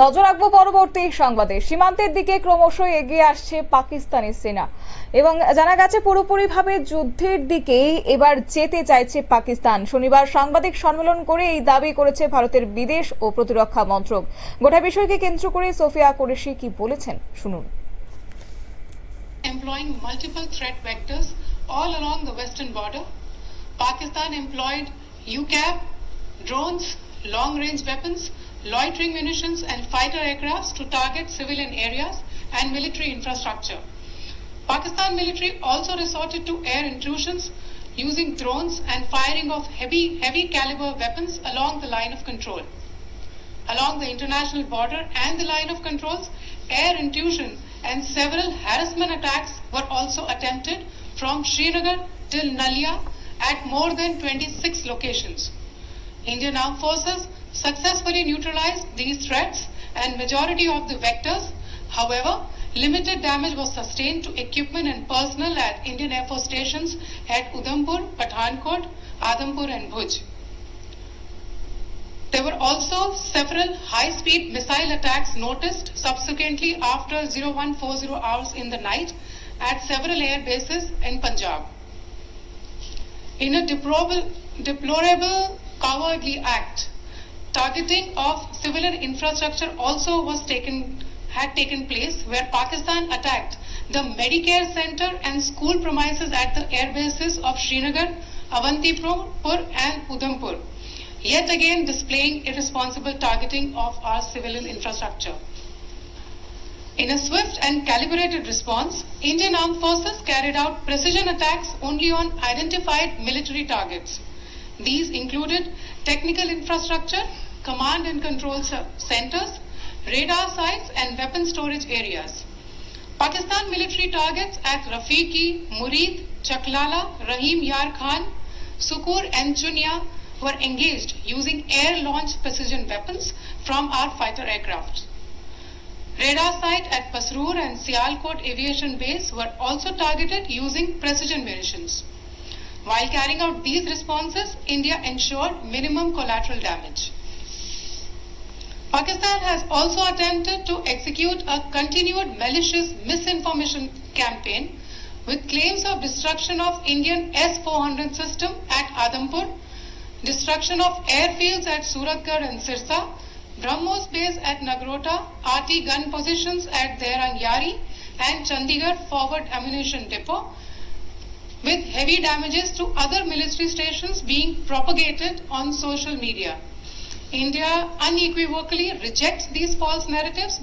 নজর রাখবো পরবর্তী সংবাদে। সীমান্তের দিকে ক্রমশ এগিয়ে আসছে পাকিস্তানি সেনা এবং জানা গেছে পুরোপুরিভাবে যুদ্ধের দিকে এবার যেতে চাইছে পাকিস্তান। শনিবার সাংবাদিক সম্মেলন করে এই দাবি করেছে ভারতের বিদেশ ও প্রতিরক্ষা মন্ত্রক। গোটা বিষয়কে কেন্দ্র করে সোফিয়া কুরেশি কি বলেছেন শুনুন। Employing multiple threat vectors all along the western border, Pakistan employed UCAV, drones, long-range weapons, loitering munitions and fighter aircrafts to target civilian areas and military infrastructure. Pakistan military also resorted to air intrusions using drones and firing of heavy caliber weapons along the line of control. Along the international border and the line of controls, air intrusion and several harassment attacks were also attempted from Srinagar till Nalia at more than 26 locations. Indian Armed Forces successfully neutralized these threats and majority of the vectors. However, limited damage was sustained to equipment and personnel at Indian Air Force stations at Udhampur, Pathankot, Adampur and Bhuj. There were also several high-speed missile attacks noticed subsequently after 0140 hours in the night at several air bases in Punjab. In a deplorable cowardly act, targeting of civilian infrastructure also had taken place, where Pakistan attacked the Medicare center and school premises at the air bases of Srinagar, Avantipur and Udhampur, yet again displaying irresponsible targeting of our civilian infrastructure. In a swift and calibrated response, Indian Armed Forces carried out precision attacks only on identified military targets. These included technical infrastructure, command and control centers, radar sites and weapon storage areas. Pakistan military targets at Rafiqi, Murid, Chaklala, Rahim Yar Khan, Sukur and Chunya were engaged using air-launched precision weapons from our fighter aircraft. Radar site at Pasroor and Sialkot Aviation Base were also targeted using precision munitions. While carrying out these responses, India ensured minimum collateral damage. Pakistan has also attempted to execute a continued malicious misinformation campaign with claims of destruction of Indian S-400 system at Adampur, destruction of airfields at Suratgarh and Sirsa, BrahMos base at Nagrota, RT gun positions at Dehran Yari and Chandigarh forward ammunition depot, with heavy damages to other military stations being propagated on social media. India unequivocally rejects these false narratives.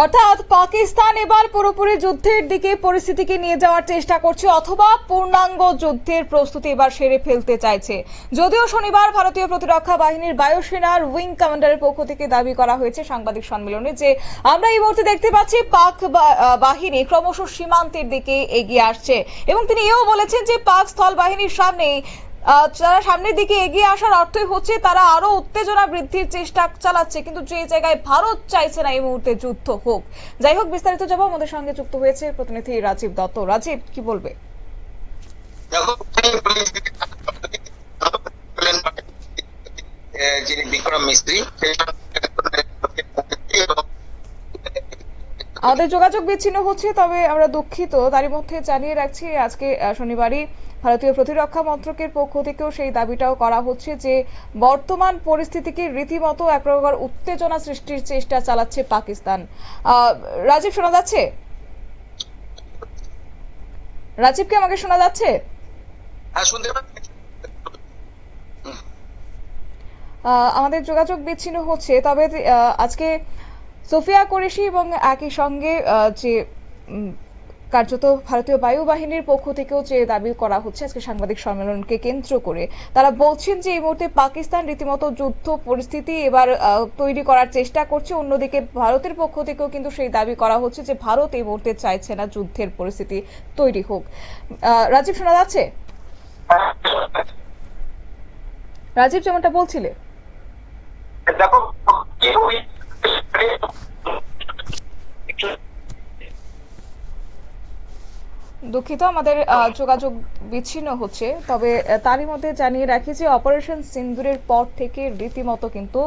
অর্থাৎ পাকিস্তান এবার পুরোপুরি যুদ্ধের দিকে পরিস্থিতিকে নিয়ে যাওয়ার চেষ্টা করছে, অথবা পূর্ণাঙ্গ যুদ্ধের প্রস্তুতি এবার সেরে ফেলতে চাইছে। যদিও শনিবার ভারতীয় প্রতিরক্ষা বাহিনীর বায়ুসেনার উইং কমান্ডারের পক্ষ থেকে দাবি করা হয়েছে সাংবাদিক সম্মেলনে যে আমরা এই মুহূর্তে দেখতে পাচ্ছি পাক বাহিনী ক্রমশ সীমান্তের দিকে এগিয়ে আসছে, এবং তিনি এও বলেছেন যে পাক স্থল বাহিনীর সামনে যারা সামনের দিকে এগিয়ে আসার অর্থই হচ্ছে তারা আরো উত্তেজনা বৃদ্ধির চেষ্টা চালাচ্ছে, কিন্তু যে জায়গায় ভারত চাইছে না এই মুহূর্তে যুদ্ধ হোক। যাই হোক, বিস্তারিত যাবো, আমাদের সঙ্গে যুক্ত হয়েছে প্রতিনিধি রাজীব দত্ত। রাজীব, কি বলবে? যিনি বিক্রম মিস্ত্রি, আমাদের যোগাযোগ বিচ্ছিন্ন হচ্ছে, তবে আমরা দুঃখিত। তারই মধ্যে জানিয়ে রাখছি আজকে শনিবারই ভারতীয় প্রতিরক্ষা মন্ত্রকের পক্ষ থেকেও সেই দাবিটাও করা হচ্ছে যে বর্তমান পরিস্থিতিকে রীতিমতো এক প্রকার উত্তেজনা সৃষ্টির চেষ্টা চালাচ্ছে পাকিস্তান। রাজীব, শোনা যাচ্ছে? রাজীব, কি আমাকে শোনা যাচ্ছে? আমাদের যোগাযোগ বিচ্ছিন্ন হচ্ছে, তবে আজকে সোফিয়া কুরেশি এবং একই সঙ্গে যে কার্যত ভারতীয় বায়ুবাহিনীর পক্ষ থেকেও যে দাবি করা হচ্ছে আজকে সাংবাদিক সম্মেলনকে কেন্দ্র করে, তারা বলছেন যে এই মুহূর্তে পাকিস্তান রীতিমতো যুদ্ধ পরিস্থিতি এবার তৈরি করার চেষ্টা করছে। অন্যদিকে ভারতের পক্ষ থেকেও কিন্তু সেই দাবি করা হচ্ছে যে ভারত এই মুহূর্তে চাইছে না যুদ্ধের পরিস্থিতি তৈরি হোক। রাজীব, শোনা যাচ্ছে? রাজীব, যেমনটা বলছিলে, দেখো দুঃখিত, আমাদের যোগাযোগ বিচ্ছিন্ন হচ্ছে। তবে তারই মধ্যে জানিয়ে রাখি যে অপারেশন সিন্দুরের পর থেকে রীতিমতো কিন্তু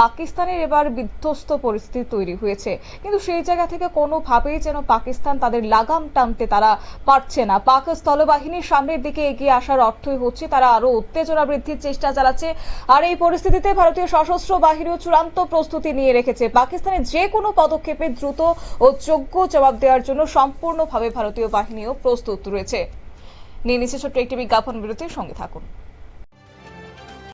পাকিস্তানের এবার বিধ্বস্ত পরিস্থিতি তৈরি হয়েছে, কিন্তু সেই জায়গা থেকে কোনোভাবেই যেন পাকিস্তান তাদের লাগাম টানতে তারা পারছে না। পাক স্থলবাহিনীর সামনের দিকে এগিয়ে আসার অর্থই হচ্ছে তারা আরো উত্তেজনা বৃদ্ধির চেষ্টা চালাচ্ছে। আর এই পরিস্থিতিতে ভারতীয় সশস্ত্র বাহিনীও চূড়ান্ত প্রস্তুতি নিয়ে রেখেছে। পাকিস্তানের যে কোনো পদক্ষেপে দ্রুত ও যোগ্য জবাব দেওয়ার জন্য সম্পূর্ণভাবে ভারতীয় বাহিনীও প্রস্তুত রয়েছে। নিয়ে নিচ্ছে ছোট্ট একটি বিজ্ঞাপন বিরতির সঙ্গে থাকুন।